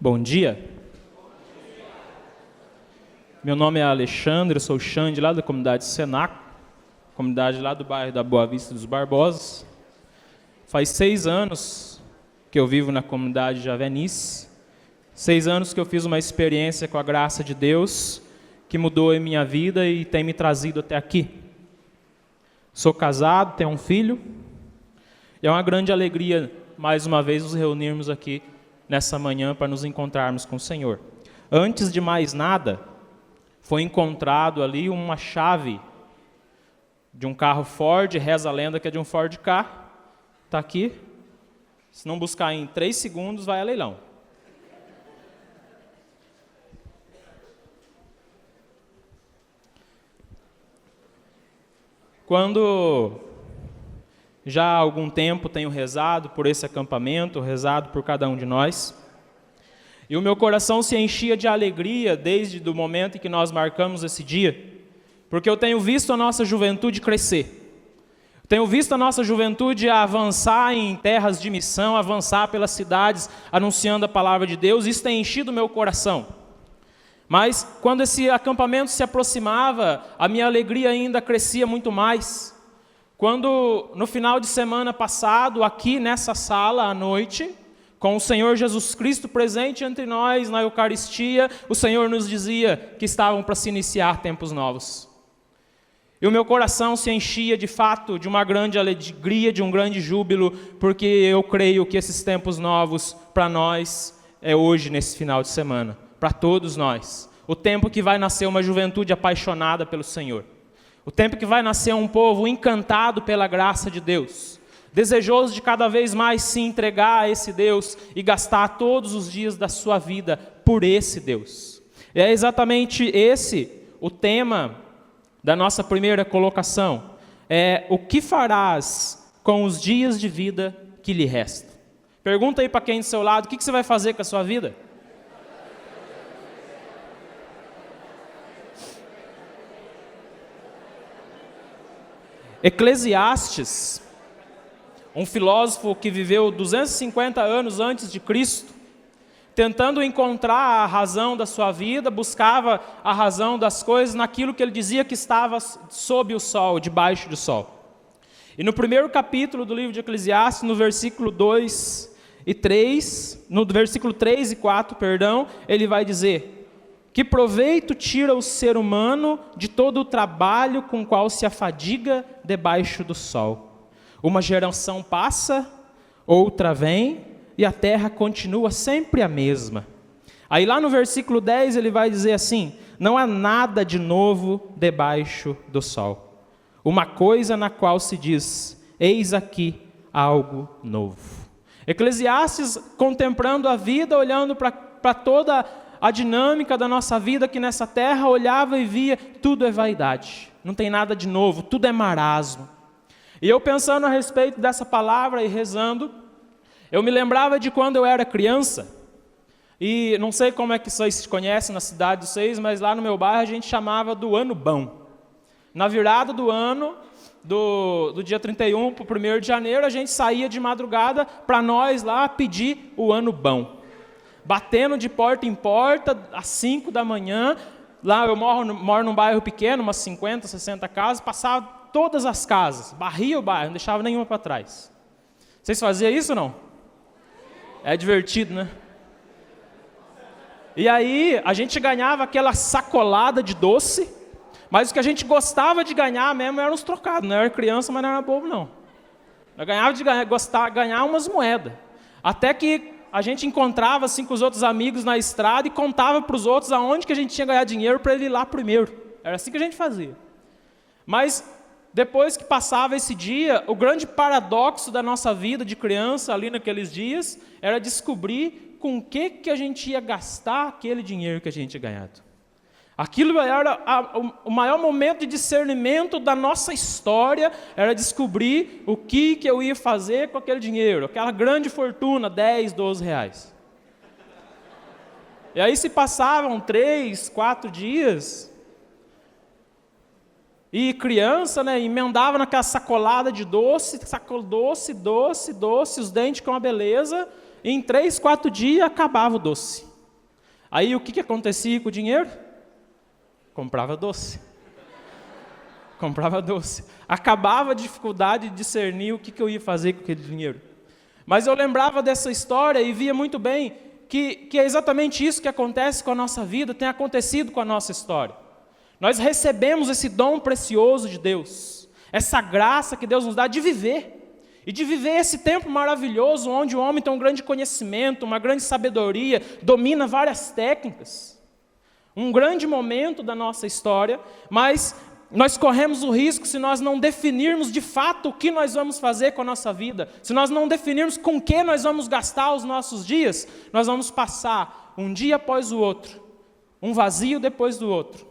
Bom dia. Meu nome é Alexandre, eu sou o Xande, lá da comunidade Senaco, comunidade lá do bairro da Boa Vista dos Barbosas. Faz 6 anos que eu vivo na comunidade de Javenice, 6 anos que eu fiz uma experiência com a graça de Deus, que mudou a minha vida e tem me trazido até aqui. Sou casado, tenho um filho, e é uma grande alegria, mais uma vez, nos reunirmos aqui nessa manhã para nos encontrarmos com o Senhor. Antes de mais nada, foi encontrado ali uma chave de um carro Ford, reza a lenda que é de um Ford Ka. Está aqui. Se não buscar em 3 segundos, vai a leilão. Quando já há algum tempo tenho rezado por esse acampamento, rezado por cada um de nós, e o meu coração se enchia de alegria desde o momento em que nós marcamos esse dia, porque eu tenho visto a nossa juventude crescer. Tenho visto a nossa juventude avançar em terras de missão, avançar pelas cidades, anunciando a palavra de Deus. Isso tem enchido o meu coração. Mas quando esse acampamento se aproximava, a minha alegria ainda crescia muito mais. Quando no final de semana passado, aqui nessa sala à noite, com o Senhor Jesus Cristo presente entre nós na Eucaristia, o Senhor nos dizia que estavam para se iniciar tempos novos. E o meu coração se enchia de fato de uma grande alegria, de um grande júbilo, porque eu creio que esses tempos novos para nós é hoje, nesse final de semana, para todos nós. O tempo que vai nascer uma juventude apaixonada pelo Senhor. O tempo que vai nascer um povo encantado pela graça de Deus, desejoso de cada vez mais se entregar a esse Deus e gastar todos os dias da sua vida por esse Deus. E é exatamente esse o tema da nossa primeira colocação. É: o que farás com os dias de vida que lhe restam? Pergunta aí para quem do seu lado, o que você vai fazer com a sua vida? Eclesiastes, um filósofo que viveu 250 anos antes de Cristo, tentando encontrar a razão da sua vida, buscava a razão das coisas naquilo que ele dizia que estava sob o sol, debaixo do sol. E no primeiro capítulo do livro de Eclesiastes, no versículo 2 e 3, no versículo 3 e 4, ele vai dizer: que proveito tira o ser humano de todo o trabalho com o qual se afadiga debaixo do sol? Uma geração passa, outra vem, e a terra continua sempre a mesma. Aí lá no versículo 10 ele vai dizer assim: não há nada de novo debaixo do sol. Uma coisa na qual se diz: eis aqui algo novo. Eclesiastes, contemplando a vida, olhando para toda a dinâmica da nossa vida aqui nessa terra, olhava e via: tudo é vaidade, não tem nada de novo, tudo é marasmo. E eu pensando a respeito dessa palavra e rezando, eu me lembrava de quando eu era criança, e não sei como é que vocês se conhecem na cidade de vocês, mas lá no meu bairro a gente chamava do ano bom. Na virada do ano, do dia 31 para o 1º de janeiro, a gente saía de madrugada para nós lá pedir o ano bom. Batendo de porta em porta, às 5 da manhã, lá eu moro num bairro pequeno, umas 50, 60 casas, passava todas as casas, barria o bairro, não deixava nenhuma para trás. Vocês faziam isso ou não? É divertido, né? E aí a gente ganhava aquela sacolada de doce, mas o que a gente gostava de ganhar mesmo eram os trocados. Não era criança, mas não era bobo, não. Eu ganhava de ganhar umas moedas. Até que a gente encontrava assim com os outros amigos na estrada e contava para os outros aonde que a gente tinha ganhado dinheiro para ele ir lá primeiro. Era assim que a gente fazia. Mas depois que passava esse dia, o grande paradoxo da nossa vida de criança ali naqueles dias era descobrir com o que a gente ia gastar aquele dinheiro que a gente tinha ganhado. Aquilo era o maior momento de discernimento da nossa história, era descobrir o que eu ia fazer com aquele dinheiro, aquela grande fortuna, 10, 12 reais. E aí se passavam 3, 4 dias, e criança, né, emendava naquela sacolada de doce, doce, os dentes com uma beleza, e em 3, 4 dias acabava o doce. Aí o que acontecia com o dinheiro? Comprava doce. Comprava doce. Acabava a dificuldade de discernir o que eu ia fazer com aquele dinheiro. Mas eu lembrava dessa história e via muito bem que é exatamente isso que acontece com a nossa vida, tem acontecido com a nossa história. Nós recebemos esse dom precioso de Deus, essa graça que Deus nos dá de viver. E de viver esse tempo maravilhoso, onde o homem tem um grande conhecimento, uma grande sabedoria, domina várias técnicas. Um grande momento da nossa história, mas nós corremos o risco, se nós não definirmos de fato o que nós vamos fazer com a nossa vida, se nós não definirmos com que nós vamos gastar os nossos dias, nós vamos passar um dia após o outro, um vazio depois do outro,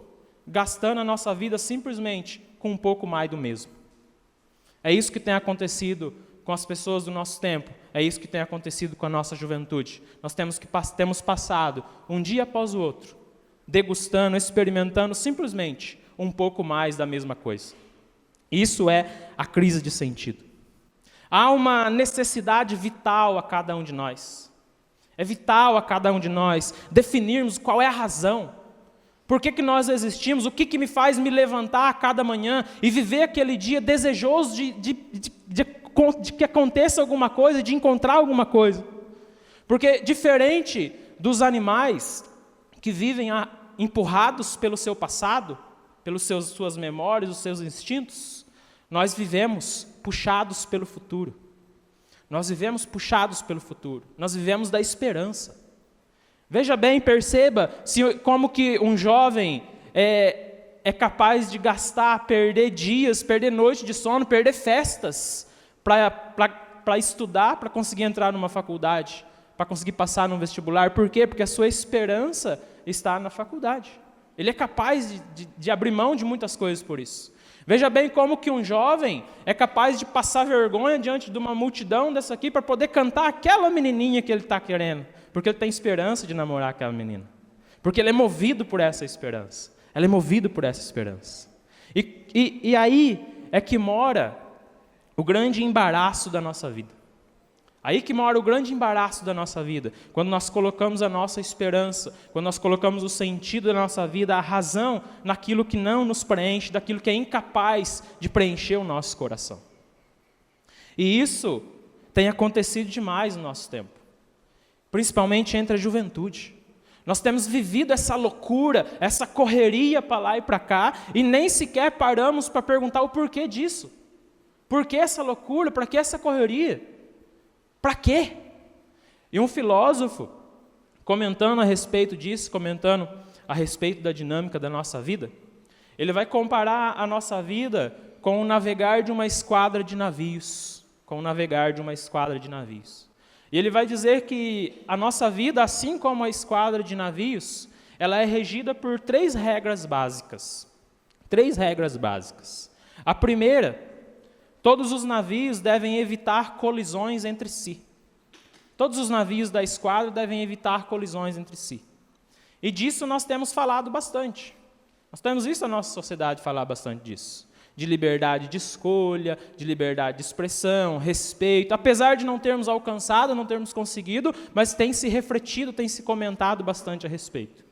gastando a nossa vida simplesmente com um pouco mais do mesmo. É isso que tem acontecido com as pessoas do nosso tempo, é isso que tem acontecido com a nossa juventude. Nós temos passado um dia após o outro, degustando, experimentando simplesmente um pouco mais da mesma coisa. Isso é a crise de sentido. Há uma necessidade vital a cada um de nós. É vital a cada um de nós definirmos qual é a razão. Por que nós existimos? O que me faz me levantar a cada manhã e viver aquele dia desejoso de que aconteça alguma coisa, de encontrar alguma coisa? Porque diferente dos animais que vivem empurrados pelo seu passado, pelas suas memórias, os seus instintos, nós vivemos puxados pelo futuro. Nós vivemos puxados pelo futuro. Nós vivemos da esperança. Veja bem, perceba como que um jovem é capaz de gastar, perder dias, perder noite de sono, perder festas para estudar, para conseguir entrar numa faculdade, para conseguir passar num vestibular. Por quê? Porque a sua esperança está na faculdade. Ele é capaz de abrir mão de muitas coisas por isso. Veja bem como que um jovem é capaz de passar vergonha diante de uma multidão dessa aqui para poder cantar aquela menininha que ele está querendo. Porque ele tem esperança de namorar aquela menina. Porque ele é movido por essa esperança. Ela é movida por essa esperança. E aí é que mora o grande embaraço da nossa vida. Aí que mora o grande embaraço da nossa vida. Quando nós colocamos a nossa esperança, quando nós colocamos o sentido da nossa vida, a razão naquilo que não nos preenche, daquilo que é incapaz de preencher o nosso coração. E isso tem acontecido demais no nosso tempo. Principalmente entre a juventude. Nós temos vivido essa loucura, essa correria para lá e para cá, e nem sequer paramos para perguntar o porquê disso. Por que essa loucura? Para que essa correria? Para quê? E um filósofo, comentando a respeito disso, comentando a respeito da dinâmica da nossa vida, ele vai comparar a nossa vida com o navegar de uma esquadra de navios. Com o navegar de uma esquadra de navios. E ele vai dizer que a nossa vida, assim como a esquadra de navios, ela é regida por 3 regras básicas. 3 regras básicas. A primeira, todos os navios devem evitar colisões entre si. Todos os navios da esquadra devem evitar colisões entre si. E disso nós temos falado bastante. Nós temos visto a nossa sociedade falar bastante disso. De liberdade de escolha, de liberdade de expressão, respeito. Apesar de não termos alcançado, não termos conseguido, mas tem se refletido, tem se comentado bastante a respeito.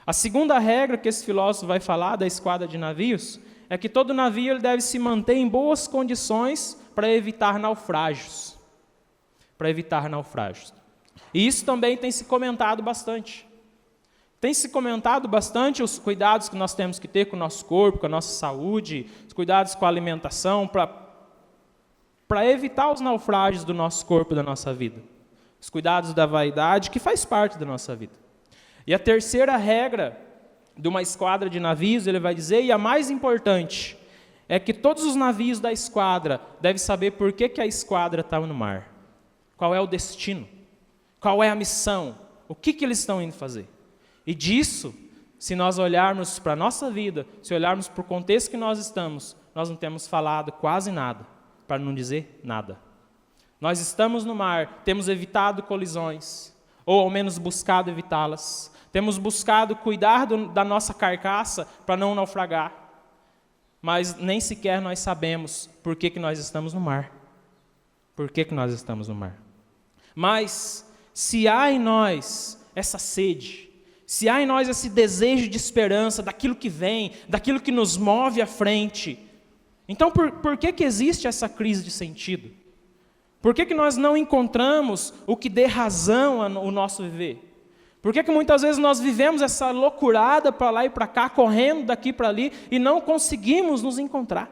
A segunda regra que esse filósofo vai falar da esquadra de navios é que todo navio ele deve se manter em boas condições para evitar naufrágios. Para evitar naufrágios. E isso também tem se comentado bastante. Tem se comentado bastante os cuidados que nós temos que ter com o nosso corpo, com a nossa saúde, os cuidados com a alimentação, para evitar os naufrágios do nosso corpo e da nossa vida. Os cuidados da vaidade, que faz parte da nossa vida. E a terceira regra de uma esquadra de navios, ele vai dizer, e a mais importante, é que todos os navios da esquadra devem saber por que a esquadra está no mar. Qual é o destino? Qual é a missão? O que eles estão indo fazer? E disso, se nós olharmos para a nossa vida, se olharmos para o contexto que nós estamos, nós não temos falado quase nada, para não dizer nada. Nós estamos no mar, temos evitado colisões, ou ao menos buscado evitá-las. Temos buscado cuidar da nossa carcaça para não naufragar. Mas nem sequer nós sabemos por que nós estamos no mar. Por que nós estamos no mar? Mas, se há em nós essa sede, se há em nós esse desejo de esperança, daquilo que vem, daquilo que nos move à frente, então por que existe essa crise de sentido? Por que nós não encontramos o que dê razão ao nosso viver? Por que muitas vezes nós vivemos essa loucurada para lá e para cá, correndo daqui para ali, e não conseguimos nos encontrar?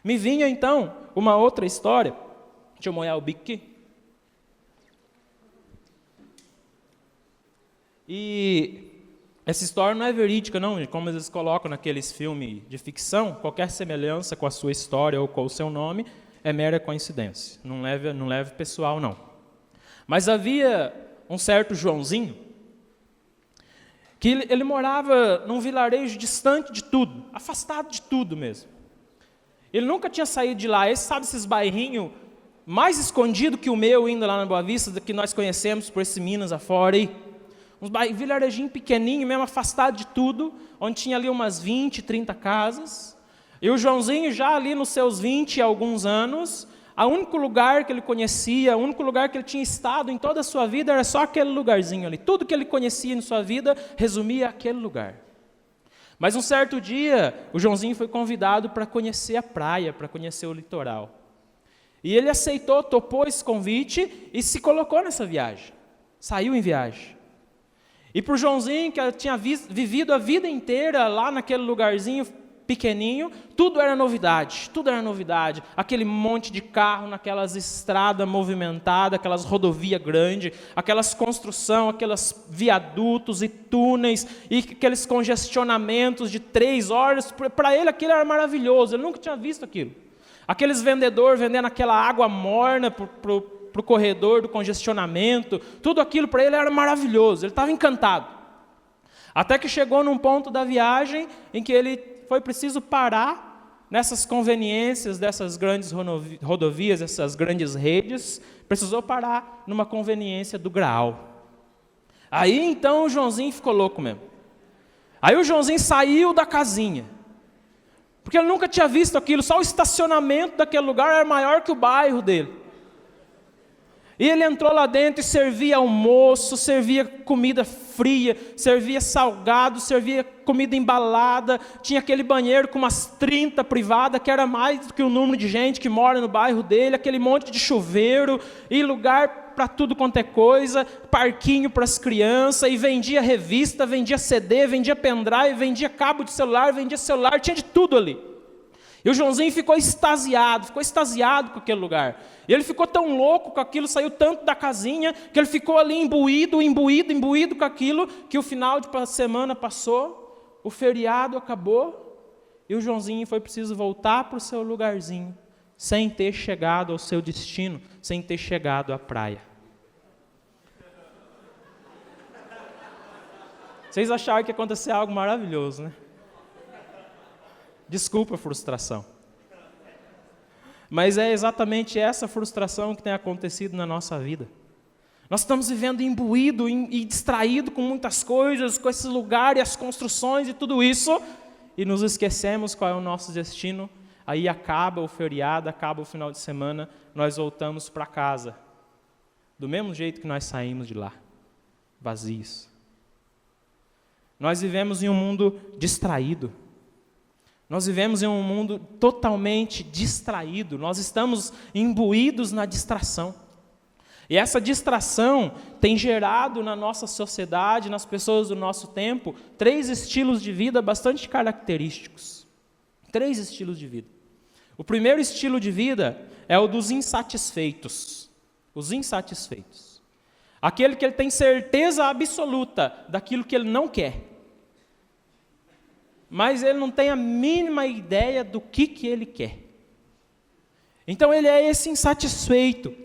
Me vinha então uma outra história. Deixa eu molhar o bico aqui. E essa história não é verídica, não, como eles colocam naqueles filmes de ficção. Qualquer semelhança com a sua história ou com o seu nome é mera coincidência. Não leve pessoal, não. Mas havia um certo Joãozinho, que ele morava num vilarejo distante de tudo, afastado de tudo mesmo. Ele nunca tinha saído de lá. Sabe esses bairrinhos mais escondidos que o meu, indo lá na Boa Vista, que nós conhecemos por esse Minas afora aí? Uns vilarejinhos pequenininhos, mesmo afastado de tudo, onde tinha ali umas 20, 30 casas. E o Joãozinho, já ali nos seus 20 e alguns anos, o único lugar que ele conhecia, o único lugar que ele tinha estado em toda a sua vida era só aquele lugarzinho ali. Tudo que ele conhecia em sua vida resumia aquele lugar. Mas um certo dia, o Joãozinho foi convidado para conhecer a praia, para conhecer o litoral. E ele aceitou, topou esse convite e se colocou nessa viagem. Saiu em viagem. E para o Joãozinho, que tinha vivido a vida inteira lá naquele lugarzinho pequenininho, tudo era novidade, tudo era novidade. Aquele monte de carro naquelas estradas movimentadas, aquelas rodovias grandes, aquelas construções, aqueles viadutos e túneis, e aqueles congestionamentos de 3 horas. Para ele aquilo era maravilhoso, ele nunca tinha visto aquilo. Aqueles vendedores vendendo aquela água morna para o corredor do congestionamento, tudo aquilo para ele era maravilhoso, ele estava encantado. Até que chegou num ponto da viagem em que ele foi preciso parar nessas conveniências dessas grandes rodovias, essas grandes redes, precisou parar numa conveniência do Graal. Aí então o Joãozinho ficou louco mesmo. Aí o Joãozinho saiu da casinha, porque ele nunca tinha visto aquilo, só o estacionamento daquele lugar era maior que o bairro dele. E ele entrou lá dentro e servia almoço, servia comida fria, servia salgado, servia comida embalada. Tinha aquele banheiro com umas 30 privadas, que era mais do que o número de gente que mora no bairro dele. Aquele monte de chuveiro e lugar para tudo quanto é coisa. Parquinho para as crianças. E vendia revista, vendia CD, vendia pendrive, vendia cabo de celular, tinha de tudo ali. E o Joãozinho ficou extasiado com aquele lugar. E ele ficou tão louco com aquilo, saiu tanto da casinha, que ele ficou ali imbuído com aquilo, que o final de semana passou, o feriado acabou, e o Joãozinho foi preciso voltar para o seu lugarzinho, sem ter chegado ao seu destino, sem ter chegado à praia. Vocês acharam que ia acontecer algo maravilhoso, né? Desculpa a frustração. Mas é exatamente essa frustração que tem acontecido na nossa vida. Nós estamos vivendo imbuído e distraído com muitas coisas, com esse lugar e as construções e tudo isso, e nos esquecemos qual é o nosso destino. Aí acaba o feriado, acaba o final de semana, nós voltamos para casa, do mesmo jeito que nós saímos de lá, vazios. Nós vivemos em um mundo distraído. Nós vivemos em um mundo totalmente distraído, nós estamos imbuídos na distração. E essa distração tem gerado na nossa sociedade, nas pessoas do nosso tempo, 3 estilos de vida bastante característicos. 3 estilos de vida. O primeiro estilo de vida é o dos insatisfeitos. Os insatisfeitos. Aquele que ele tem certeza absoluta daquilo que ele não quer. Mas ele não tem a mínima ideia do que ele quer. Então ele é esse insatisfeito.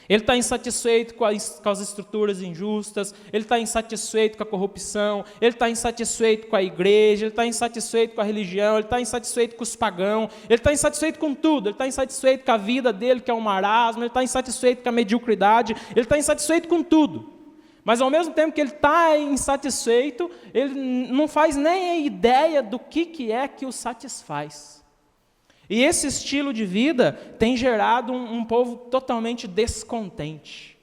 Ele está insatisfeito com as estruturas injustas, ele está insatisfeito com a corrupção, ele está insatisfeito com a igreja, ele está insatisfeito com a religião, ele está insatisfeito com os pagãos, ele está insatisfeito com tudo, ele está insatisfeito com a vida dele, que é um marasmo, ele está insatisfeito com a mediocridade, ele está insatisfeito com tudo. Mas ao mesmo tempo que ele está insatisfeito, ele não faz nem a ideia do que é que o satisfaz. E esse estilo de vida tem gerado um povo totalmente descontente.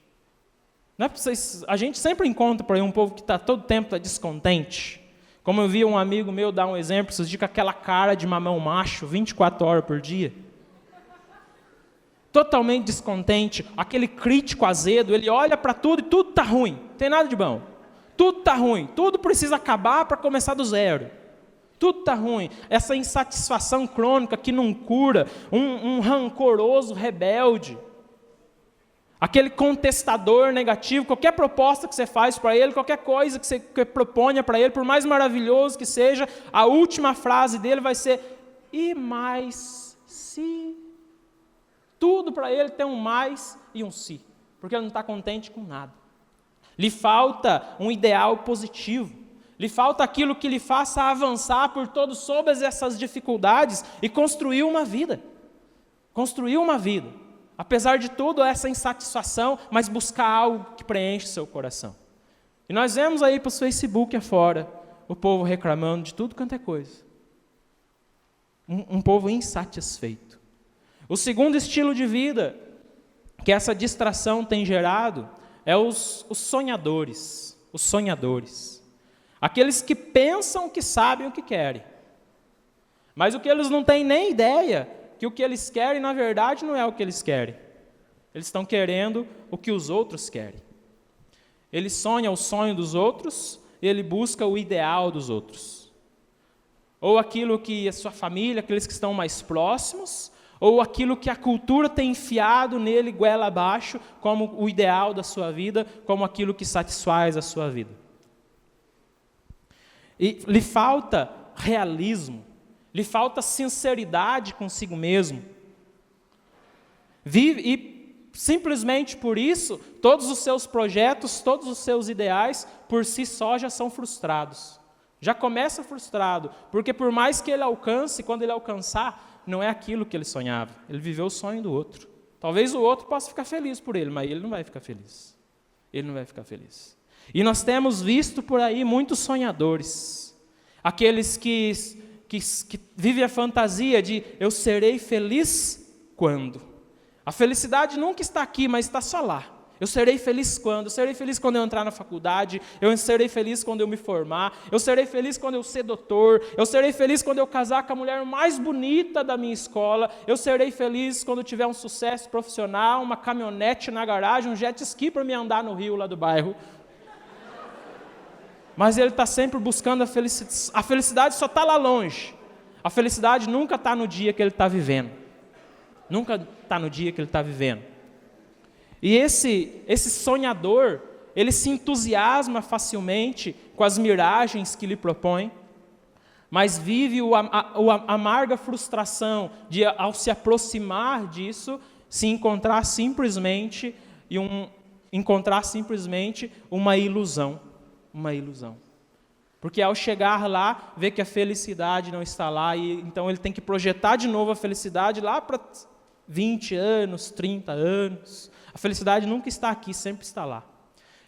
Não é pra vocês, a gente sempre encontra por aí um povo que está todo tempo descontente. Como eu vi um amigo meu dar um exemplo, esses dias com aquela cara de mamão macho, 24 horas por dia. Totalmente descontente, aquele crítico azedo, ele olha para tudo e tudo está ruim, não tem nada de bom. Tudo está ruim, tudo precisa acabar para começar do zero. Tudo está ruim, essa insatisfação crônica que não cura, um rancoroso rebelde, aquele contestador negativo, qualquer proposta que você faz para ele, qualquer coisa que você proponha para ele, por mais maravilhoso que seja, a última frase dele vai ser, e mais se... Tudo para ele tem um mais e um se, porque ele não está contente com nada. Lhe falta um ideal positivo, lhe falta aquilo que lhe faça avançar por todas essas dificuldades e construir uma vida. Construir uma vida. Apesar de tudo, essa insatisfação, mas buscar algo que preenche seu coração. E nós vemos aí para o Facebook afora, o povo reclamando de tudo quanto é coisa. Um povo insatisfeito. O segundo estilo de vida que essa distração tem gerado é os sonhadores. Os sonhadores. Aqueles que pensam que sabem o que querem. Mas o que eles não têm nem ideia, que o que eles querem, na verdade, não é o que eles querem. Eles estão querendo o que os outros querem. Ele sonha o sonho dos outros, e ele busca o ideal dos outros. Ou aquilo que a sua família, aqueles que estão mais próximos, ou aquilo que a cultura tem enfiado nele goela abaixo, como o ideal da sua vida, como aquilo que satisfaz a sua vida. E lhe falta realismo, lhe falta sinceridade consigo mesmo. E simplesmente por isso, todos os seus projetos, todos os seus ideais, por si só já são frustrados. Já começa frustrado, porque por mais que ele alcance, quando ele alcançar, não é aquilo que ele sonhava. Ele viveu o sonho do outro. Talvez o outro possa ficar feliz por ele, mas ele não vai ficar feliz. Ele não vai ficar feliz. E nós temos visto por aí muitos sonhadores. Aqueles que vivem a fantasia de eu serei feliz quando. A felicidade nunca está aqui, mas está só lá. Eu serei feliz quando? Eu serei feliz quando eu entrar na faculdade, eu serei feliz quando eu me formar, eu serei feliz quando eu ser doutor, eu serei feliz quando eu casar com a mulher mais bonita da minha escola, eu serei feliz quando eu tiver um sucesso profissional, uma caminhonete na garagem, um jet ski para me andar no rio lá do bairro. Mas ele está sempre buscando a felicidade. A felicidade só está lá longe. A felicidade nunca está no dia que ele está vivendo. Nunca está no dia que ele está vivendo. E esse sonhador, ele se entusiasma facilmente com as miragens que lhe propõe, mas vive a amarga frustração de, ao se aproximar disso, se encontrar simplesmente uma ilusão. Uma ilusão. Porque ao chegar lá, vê que a felicidade não está lá, e então ele tem que projetar de novo a felicidade lá para 20 anos, 30 anos. A felicidade nunca está aqui, sempre está lá.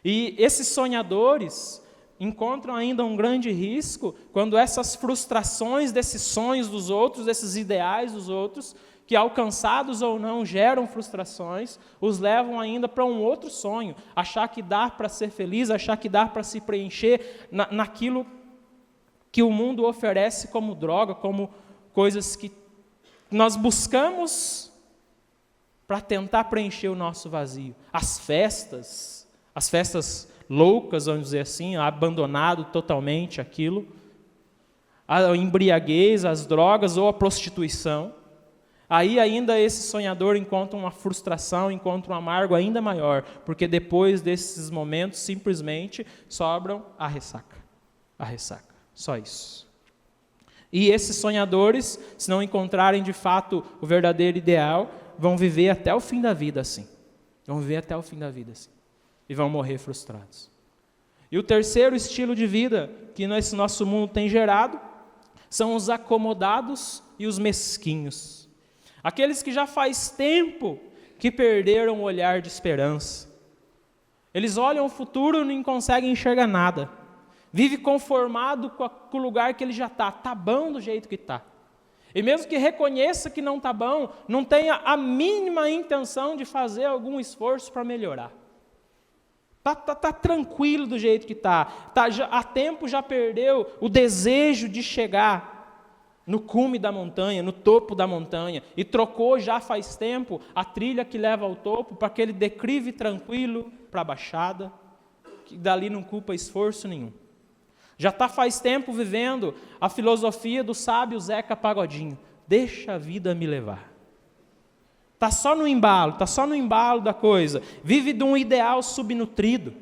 E esses sonhadores encontram ainda um grande risco quando essas frustrações desses sonhos dos outros, desses ideais dos outros, que alcançados ou não geram frustrações, os levam ainda para um outro sonho, achar que dá para ser feliz, achar que dá para se preencher naquilo que o mundo oferece como droga, como coisas que nós buscamos para tentar preencher o nosso vazio. As festas loucas, vamos dizer assim, abandonado totalmente aquilo, a embriaguez, as drogas ou a prostituição. Aí ainda esse sonhador encontra uma frustração, encontra um amargo ainda maior, porque depois desses momentos simplesmente sobram a ressaca, só isso. E esses sonhadores, se não encontrarem de fato o verdadeiro ideal, vão viver até o fim da vida assim. E vão morrer frustrados. E o terceiro estilo de vida que esse nosso mundo tem gerado são os acomodados e os mesquinhos. Aqueles que já faz tempo que perderam o olhar de esperança. Eles olham o futuro e não conseguem enxergar nada. Vive conformado com o lugar que ele já está bom do jeito que está. E mesmo que reconheça que não está bom, não tenha a mínima intenção de fazer algum esforço para melhorar. Tá tranquilo do jeito que está. Há tempo já perdeu o desejo de chegar no cume da montanha, no topo da montanha, e trocou já faz tempo a trilha que leva ao topo para aquele declive tranquilo para a baixada, que dali não culpa esforço nenhum. Já está faz tempo vivendo a filosofia do sábio Zeca Pagodinho. Deixa a vida me levar. Está só no embalo da coisa. Vive de um ideal subnutrido.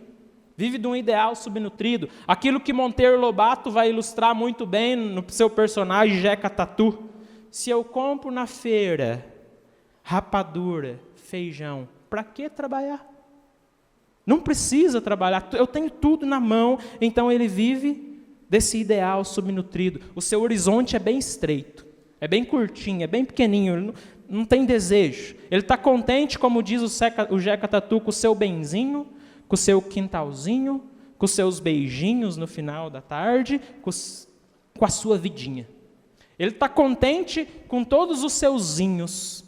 Aquilo que Monteiro Lobato vai ilustrar muito bem no seu personagem Jeca Tatu. Se eu compro na feira rapadura, feijão, para que trabalhar? Não precisa trabalhar, eu tenho tudo na mão. Então ele vive desse ideal subnutrido. O seu horizonte é bem estreito, é bem curtinho, é bem pequenininho, não tem desejo. Ele está contente, como diz o Jeca Tatu, com o seu benzinho, com o seu quintalzinho, com os seus beijinhos no final da tarde, com a sua vidinha. Ele está contente com todos os seuzinhos.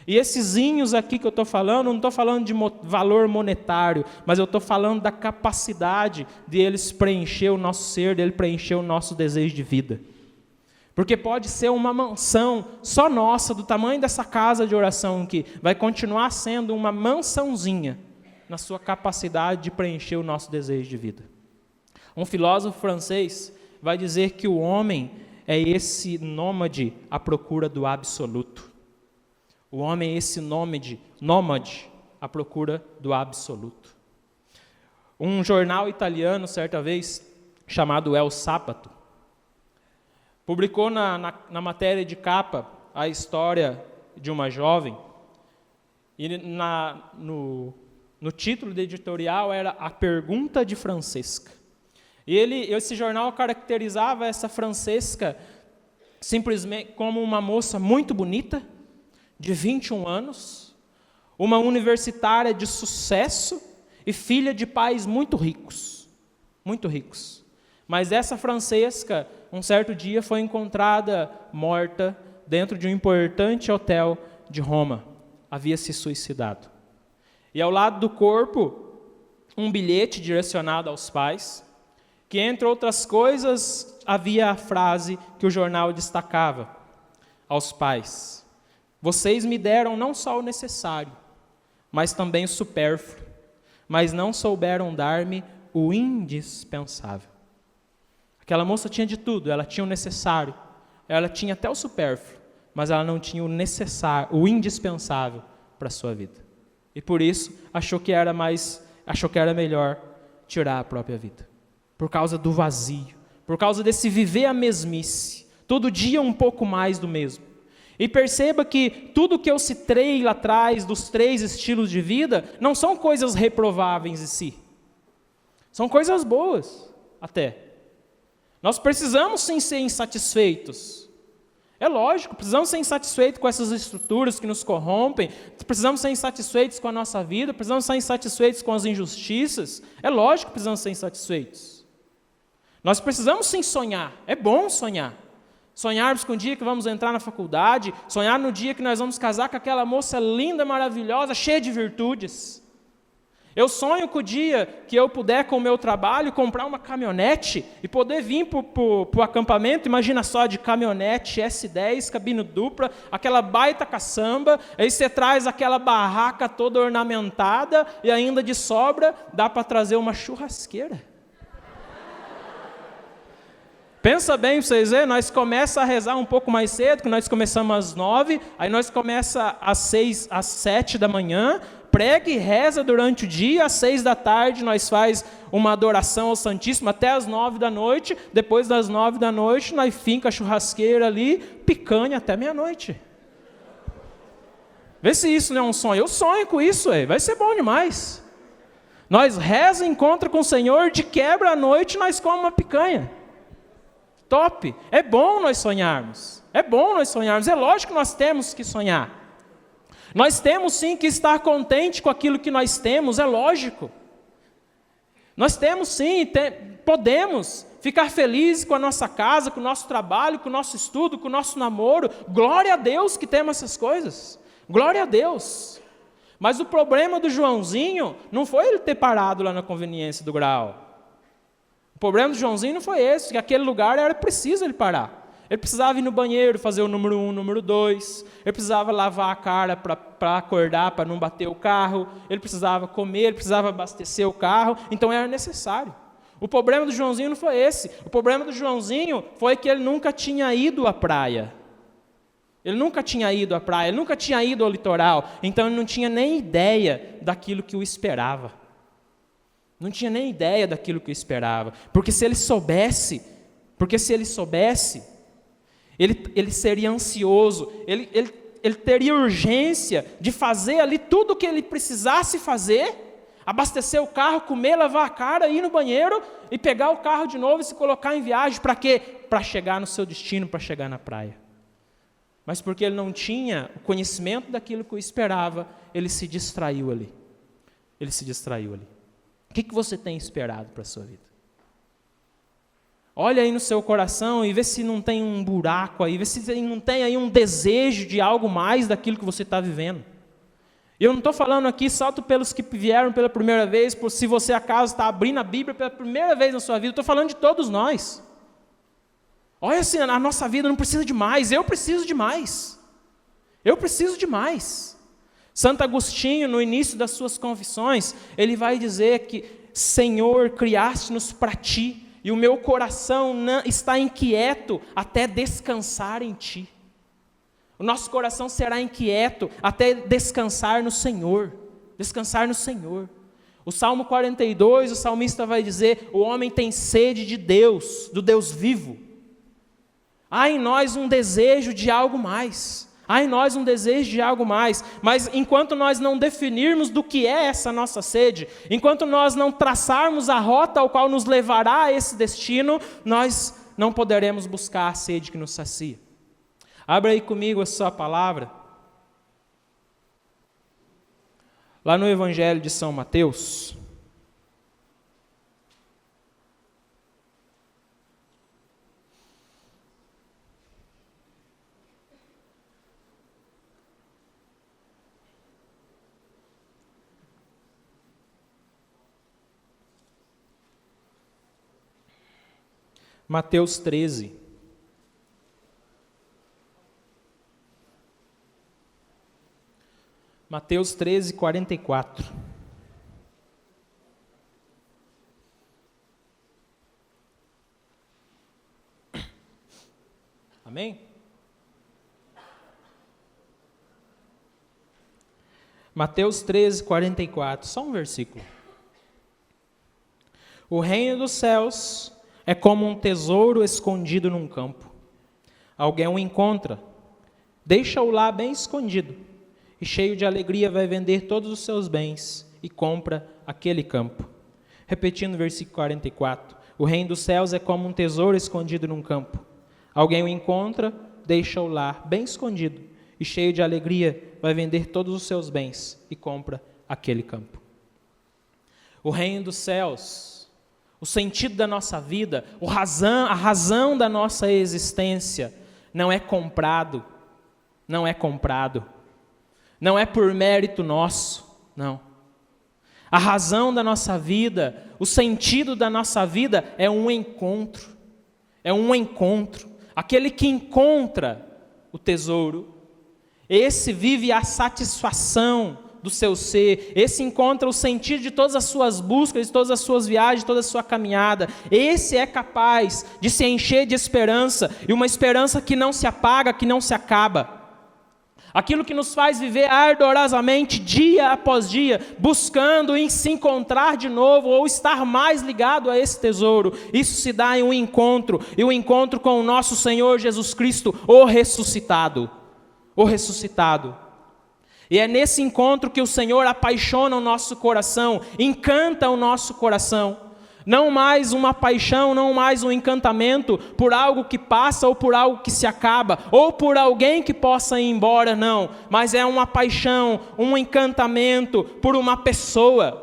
E esses zinhos aqui que eu estou falando, não estou falando de valor monetário, mas eu estou falando da capacidade de eles preencher o nosso ser, de ele preencher o nosso desejo de vida. Porque pode ser uma mansão só nossa, do tamanho dessa casa de oração aqui, vai continuar sendo uma mansãozinha na sua capacidade de preencher o nosso desejo de vida. Um filósofo francês vai dizer que o homem é esse nômade à procura do absoluto. O homem é esse nômade à procura do absoluto. Um jornal italiano, certa vez, chamado El Sabato, publicou na matéria de capa a história de uma jovem, e no título do editorial era A Pergunta de Francesca. E esse jornal caracterizava essa Francesca simplesmente como uma moça muito bonita, de 21 anos, uma universitária de sucesso e filha de pais muito ricos. Mas essa Francesca, um certo dia, foi encontrada morta dentro de um importante hotel de Roma. Havia se suicidado. E ao lado do corpo, um bilhete direcionado aos pais, que, entre outras coisas, havia a frase que o jornal destacava aos pais: vocês me deram não só o necessário, mas também o supérfluo, mas não souberam dar-me o indispensável. Aquela moça tinha de tudo, ela tinha o necessário, ela tinha até o supérfluo, mas ela não tinha o necessário, o indispensável para a sua vida. E por isso achou que era melhor tirar a própria vida. Por causa do vazio, por causa desse viver a mesmice, todo dia um pouco mais do mesmo. E perceba que tudo que eu citei lá atrás dos 3 estilos de vida não são coisas reprováveis em si. São coisas boas, até. Nós precisamos sim ser insatisfeitos. É lógico, precisamos ser insatisfeitos com essas estruturas que nos corrompem, precisamos ser insatisfeitos com a nossa vida, precisamos ser insatisfeitos com as injustiças. É lógico que precisamos ser insatisfeitos. Nós precisamos sim sonhar, é bom sonhar. Sonharmos com o dia que vamos entrar na faculdade, sonhar no dia que nós vamos casar com aquela moça linda, maravilhosa, cheia de virtudes. Eu sonho com o dia que eu puder, com o meu trabalho, comprar uma caminhonete e poder vir para o acampamento. Imagina só, de caminhonete S10, cabine dupla, aquela baita caçamba, aí você traz aquela barraca toda ornamentada e ainda de sobra dá para trazer uma churrasqueira. Pensa bem para vocês verem, nós começamos a rezar um pouco mais cedo, que nós começamos às 9, aí nós começamos às 6, às 7 da manhã, prega e reza durante o dia, às 6 da tarde nós faz uma adoração ao Santíssimo até às 9 da noite, depois das 9 da noite nós finca a churrasqueira ali, picanha até meia-noite. Vê se isso não é um sonho. Eu sonho com isso, vai ser bom demais. Nós reza, encontra com o Senhor, de quebra à noite nós comemos uma picanha. Top! É bom nós sonharmos. É lógico que nós temos que sonhar. Nós temos sim que estar contente com aquilo que nós temos, é lógico. Nós temos sim, podemos ficar felizes com a nossa casa, com o nosso trabalho, com o nosso estudo, com o nosso namoro. Glória a Deus que temos essas coisas. Glória a Deus. Mas o problema do Joãozinho não foi ele ter parado lá na conveniência do Graal. O problema do Joãozinho não foi esse, que aquele lugar era preciso ele parar. Ele precisava ir no banheiro, fazer o número 1, número 2. Ele precisava lavar a cara para acordar, para não bater o carro. Ele precisava comer, ele precisava abastecer o carro. Então era necessário. O problema do Joãozinho não foi esse. O problema do Joãozinho foi que ele nunca tinha ido à praia. Ele nunca tinha ido à praia, ele nunca tinha ido ao litoral. Então ele não tinha nem ideia daquilo que o esperava. Não tinha nem ideia daquilo que o esperava. Porque se ele soubesse, ele seria ansioso, ele teria urgência de fazer ali tudo o que ele precisasse fazer, abastecer o carro, comer, lavar a cara, ir no banheiro e pegar o carro de novo e se colocar em viagem. Para quê? Para chegar no seu destino, para chegar na praia. Mas porque ele não tinha o conhecimento daquilo que o esperava, ele se distraiu ali. O que você tem esperado para a sua vida? Olha aí no seu coração e vê se não tem um buraco aí, vê se não tem aí um desejo de algo mais daquilo que você está vivendo. Eu não estou falando aqui só pelos que vieram pela primeira vez, por se você acaso está abrindo a Bíblia pela primeira vez na sua vida, estou falando de todos nós. Olha assim, a nossa vida não precisa de mais, eu preciso de mais. Santo Agostinho, no início das suas confissões, ele vai dizer que, Senhor, criaste-nos para Ti, e o meu coração está inquieto até descansar em Ti. O nosso coração será inquieto até descansar no Senhor. O Salmo 42, o salmista vai dizer, o homem tem sede de Deus, do Deus vivo. Há em nós um desejo de algo mais. Mas enquanto nós não definirmos do que é essa nossa sede, enquanto nós não traçarmos a rota ao qual nos levará a esse destino, nós não poderemos buscar a sede que nos sacia. Abra aí comigo a sua palavra. Lá no Evangelho de São Mateus. Mateus 13. Mateus 13, 44. Amém? Mateus 13, 44. Só um versículo. O reino dos céus é como um tesouro escondido num campo. Alguém o encontra, deixa-o lá bem escondido, e cheio de alegria vai vender todos os seus bens e compra aquele campo. Repetindo o versículo 44. O reino dos céus é como um tesouro escondido num campo. Alguém o encontra, deixa-o lá bem escondido, e cheio de alegria vai vender todos os seus bens e compra aquele campo. O reino dos céus, o sentido da nossa vida, a razão da nossa existência não é comprado, não é por mérito nosso, não. A razão da nossa vida, o sentido da nossa vida é um encontro. Aquele que encontra o tesouro, esse vive a satisfação do seu ser, esse encontra o sentido de todas as suas buscas, de todas as suas viagens, de toda a sua caminhada. Esse é capaz de se encher de esperança, e uma esperança que não se apaga, que não se acaba. Aquilo que nos faz viver ardorosamente, dia após dia, buscando em se encontrar de novo, ou estar mais ligado a esse tesouro. Isso se dá em um encontro, e o encontro com o nosso Senhor Jesus Cristo, o ressuscitado. E é nesse encontro que o Senhor apaixona o nosso coração, encanta o nosso coração. Não mais uma paixão, não mais um encantamento por algo que passa ou por algo que se acaba, ou por alguém que possa ir embora, não. Mas é uma paixão, um encantamento por uma pessoa.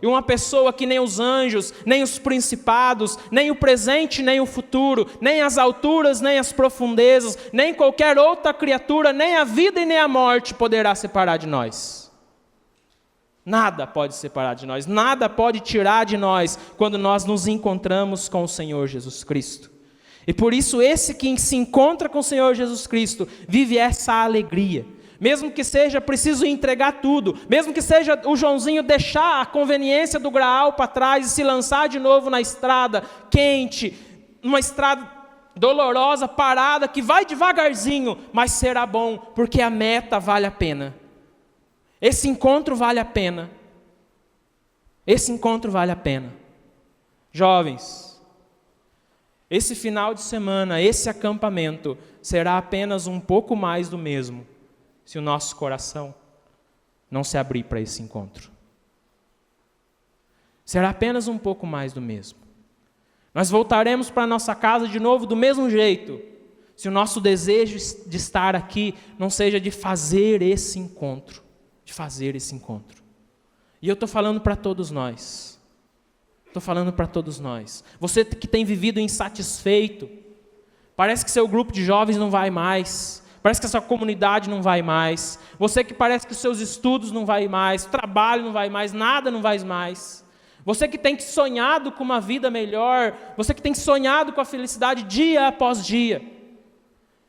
e uma pessoa que nem os anjos, nem os principados, nem o presente, nem o futuro, nem as alturas, nem as profundezas, nem qualquer outra criatura, nem a vida e nem a morte poderá separar de nós. Nada pode separar de nós, nada pode tirar de nós quando nós nos encontramos com o Senhor Jesus Cristo. E por isso esse que se encontra com o Senhor Jesus Cristo vive essa alegria. Mesmo que seja preciso entregar tudo, mesmo que seja o Joãozinho deixar a conveniência do Graal para trás e se lançar de novo na estrada quente, uma estrada dolorosa, parada, que vai devagarzinho, mas será bom, porque a meta vale a pena. Esse encontro vale a pena. Esse encontro vale a pena. Jovens, esse final de semana, esse acampamento, será apenas um pouco mais do mesmo, se o nosso coração não se abrir para esse encontro. Será apenas um pouco mais do mesmo. Nós voltaremos para a nossa casa de novo do mesmo jeito, se o nosso desejo de estar aqui não seja de fazer esse encontro. De fazer esse encontro. E eu estou falando para todos nós. Estou falando para todos nós. Você que tem vivido insatisfeito, parece que seu grupo de jovens não vai mais, parece que a sua comunidade não vai mais, você que parece que os seus estudos não vai mais, o trabalho não vai mais, nada não vai mais. Você que tem sonhado com uma vida melhor, você que tem sonhado com a felicidade dia após dia.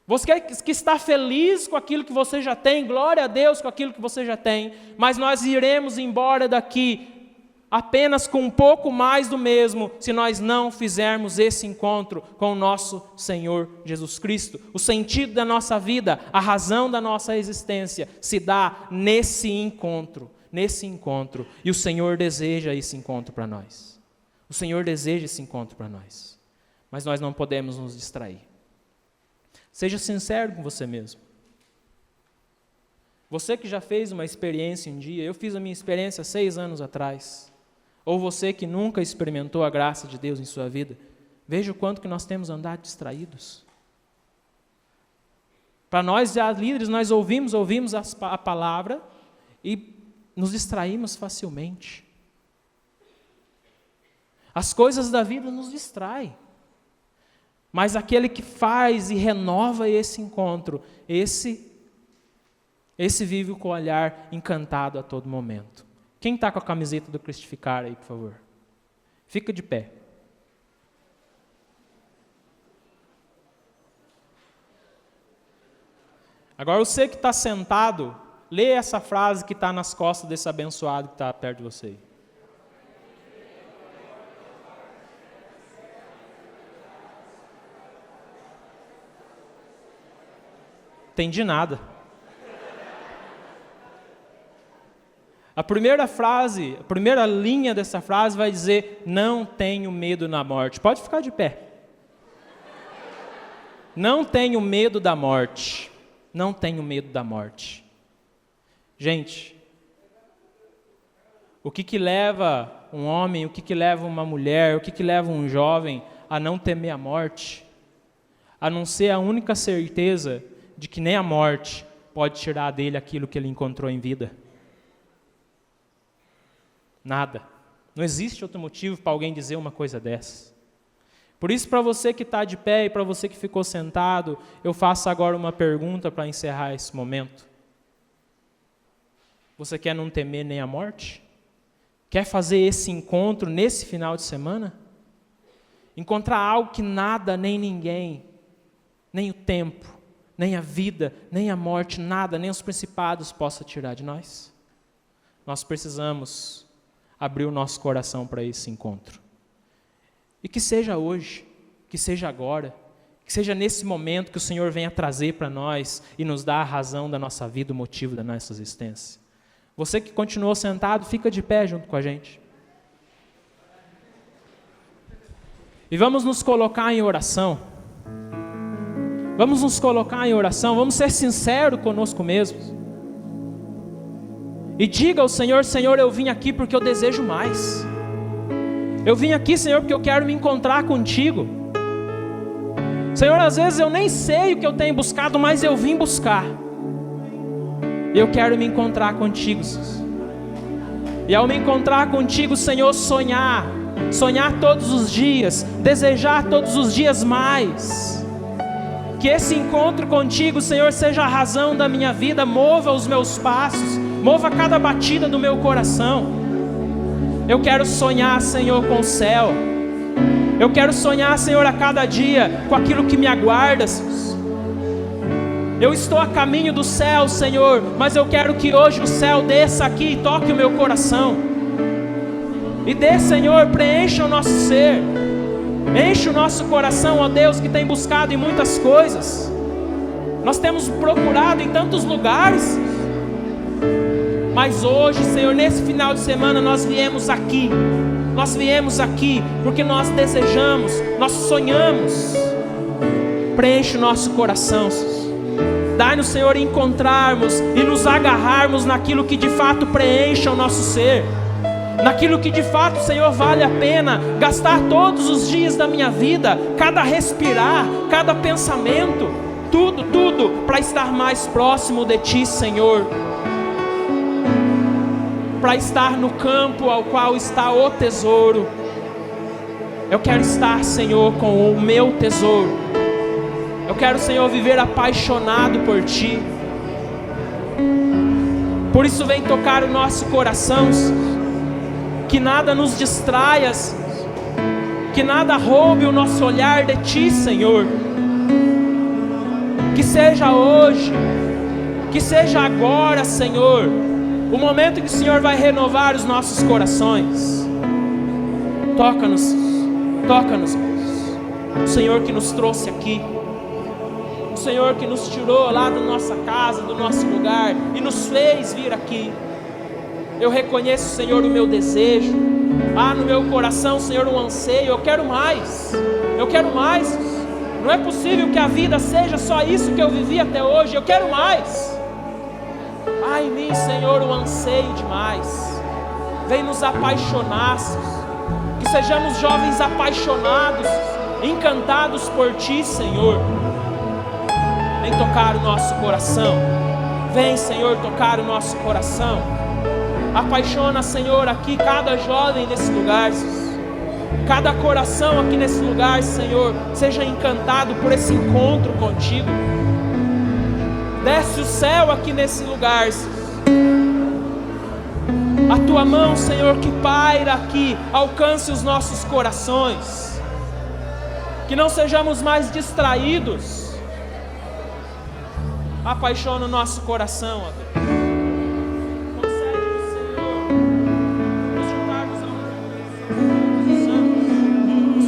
Você que está feliz com aquilo que você já tem, glória a Deus com aquilo que você já tem, mas nós iremos embora daqui apenas com um pouco mais do mesmo, se nós não fizermos esse encontro com o nosso Senhor Jesus Cristo. O sentido da nossa vida, a razão da nossa existência, se dá nesse encontro, e o Senhor deseja esse encontro para nós. O Senhor deseja esse encontro para nós, mas nós não podemos nos distrair. Seja sincero com você mesmo. Você que já fez uma experiência um dia, eu fiz a minha experiência 6 anos atrás, ou você que nunca experimentou a graça de Deus em sua vida, veja o quanto que nós temos andado distraídos. Para nós já líderes, nós ouvimos a palavra e nos distraímos facilmente. As coisas da vida nos distraem. Mas aquele que faz e renova esse encontro, esse vive com o olhar encantado a todo momento. Quem está com a camiseta do Cristificar aí, por favor? Fica de pé. Agora você que está sentado, lê essa frase que está nas costas desse abençoado que está perto de você. Entendi nada. A primeira linha dessa frase vai dizer: não tenho medo na morte. Pode ficar de pé. Não tenho medo da morte. Não tenho medo da morte. Gente, o que leva um homem, o que leva uma mulher, o que leva um jovem a não temer a morte? A não ser a única certeza de que nem a morte pode tirar dele aquilo que ele encontrou em vida. Nada. Não existe outro motivo para alguém dizer uma coisa dessa. Por isso, para você que está de pé e para você que ficou sentado, eu faço agora uma pergunta para encerrar esse momento. Você quer não temer nem a morte? Quer fazer esse encontro nesse final de semana? Encontrar algo que nada, nem ninguém, nem o tempo, nem a vida, nem a morte, nada, nem os principados possa tirar de nós? Nós precisamos abrir o nosso coração para esse encontro. E que seja hoje, que seja agora, que seja nesse momento que o Senhor venha trazer para nós e nos dar a razão da nossa vida, o motivo da nossa existência. Você que continuou sentado, fica de pé junto com a gente. E vamos nos colocar em oração. Vamos nos colocar em oração, vamos ser sinceros conosco mesmos. E diga ao Senhor: Senhor, eu vim aqui porque eu desejo mais. Eu vim aqui, Senhor, porque eu quero me encontrar contigo. Senhor, às vezes eu nem sei o que eu tenho buscado, mas eu vim buscar. Eu quero me encontrar contigo, Jesus. E ao me encontrar contigo, Senhor, sonhar todos os dias, desejar todos os dias mais. Que esse encontro contigo, Senhor, seja a razão da minha vida, mova os meus passos, mova cada batida do meu coração. Eu quero sonhar, Senhor, com o céu. Eu quero sonhar, Senhor, a cada dia com aquilo que me aguarda. Eu estou a caminho do céu, Senhor, mas eu quero que hoje o céu desça aqui e toque o meu coração. E dê, Senhor, preencha o nosso ser. Enche o nosso coração, ó Deus, que tem buscado em muitas coisas. Nós temos procurado em tantos lugares. Mas hoje, Senhor, nesse final de semana nós viemos aqui. Nós viemos aqui porque nós desejamos, nós sonhamos. Preenche o nosso coração, Senhor. Dai-nos, Senhor, encontrarmos e nos agarrarmos naquilo que de fato preencha o nosso ser, naquilo que de fato, Senhor, vale a pena gastar todos os dias da minha vida, cada respirar, cada pensamento, tudo para estar mais próximo de Ti, Senhor, para estar no campo ao qual está o tesouro. Eu quero estar, Senhor, com o meu tesouro. Eu quero, Senhor, viver apaixonado por Ti. Por isso vem tocar o nosso coração, que nada nos distraia, que nada roube o nosso olhar de Ti, Senhor. Que seja hoje, que seja agora, Senhor, o momento que o Senhor vai renovar os nossos corações. Toca-nos, toca-nos, o Senhor que nos trouxe aqui, o Senhor que nos tirou lá da nossa casa, do nosso lugar e nos fez vir aqui. Eu reconheço, Senhor, o meu desejo. No meu coração, Senhor, um anseio. Eu quero mais. Eu quero mais. Não é possível que a vida seja só isso que eu vivi até hoje. Eu quero mais. Há em mim, Senhor, um anseio demais. Vem nos apaixonar. Que sejamos jovens apaixonados, encantados por Ti, Senhor. Vem tocar o nosso coração. Vem, Senhor, tocar o nosso coração. Apaixona, Senhor, aqui cada jovem nesse lugar, cada coração aqui nesse lugar, Senhor, seja encantado por esse encontro contigo. Desce o céu aqui nesse lugar, a Tua mão, Senhor, que paira aqui, alcance os nossos corações, que não sejamos mais distraídos. Apaixona o nosso coração, ó Deus.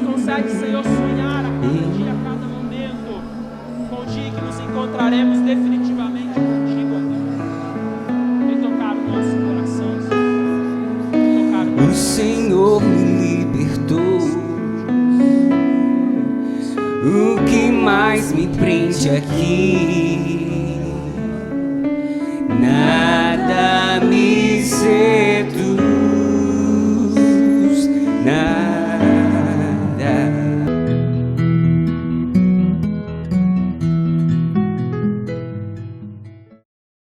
Concede, Senhor, sonhar a cada dia, a cada momento com o dia que nos encontraremos definitivamente contigo, ó Deus. Vem tocar o nosso coração, Senhor. Vem tocar o nosso... O Senhor me libertou. O que mais me prende aqui? Nada